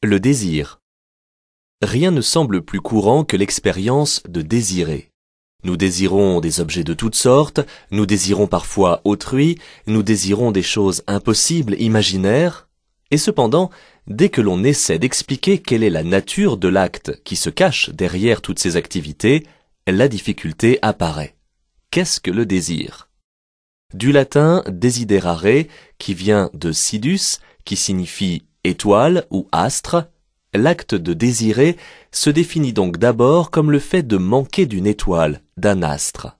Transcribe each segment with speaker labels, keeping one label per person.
Speaker 1: Le désir. Rien ne semble plus courant que l'expérience de désirer. Nous désirons des objets de toutes sortes, nous désirons parfois autrui, nous désirons des choses impossibles, imaginaires, et cependant, dès que l'on essaie d'expliquer quelle est la nature de l'acte qui se cache derrière toutes ces activités, la difficulté apparaît. Qu'est-ce que le désir? Du latin desiderare, qui vient de sidus, qui signifie étoile ou astre, l'acte de désirer se définit donc d'abord comme le fait de manquer d'une étoile, d'un astre.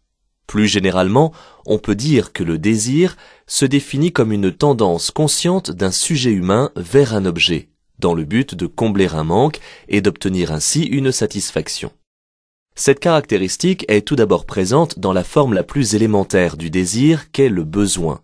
Speaker 1: Plus généralement, on peut dire que le désir se définit comme une tendance consciente d'un sujet humain vers un objet, dans le but de combler un manque et d'obtenir ainsi une satisfaction. Cette caractéristique est tout d'abord présente dans la forme la plus élémentaire du désir qu'est le besoin,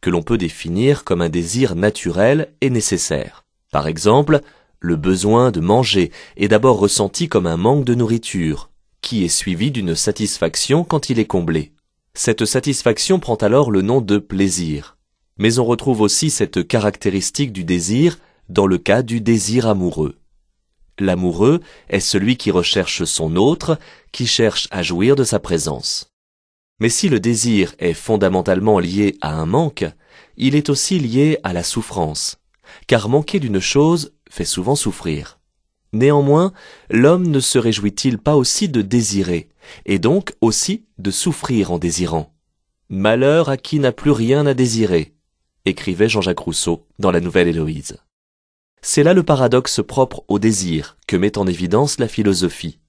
Speaker 1: que l'on peut définir comme un désir naturel et nécessaire. Par exemple, le besoin de manger est d'abord ressenti comme un manque de nourriture, qui est suivi d'une satisfaction quand il est comblé. Cette satisfaction prend alors le nom de plaisir. Mais on retrouve aussi cette caractéristique du désir dans le cas du désir amoureux. L'amoureux est celui qui recherche son autre, qui cherche à jouir de sa présence. Mais si le désir est fondamentalement lié à un manque, il est aussi lié à la souffrance, car manquer d'une chose fait souvent souffrir. Néanmoins, l'homme ne se réjouit-il pas aussi de désirer, et donc aussi de souffrir en désirant? Malheur à qui n'a plus rien à désirer, écrivait Jean-Jacques Rousseau dans La Nouvelle Héloïse. C'est là le paradoxe propre au désir que met en évidence la philosophie.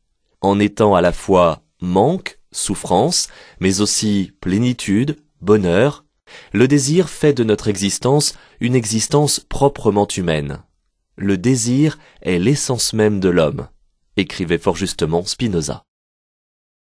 Speaker 1: En étant à la fois manque, souffrance, mais aussi plénitude, bonheur, le désir fait de notre existence une existence proprement humaine. Le désir est l'essence même de l'homme, écrivait fort justement Spinoza.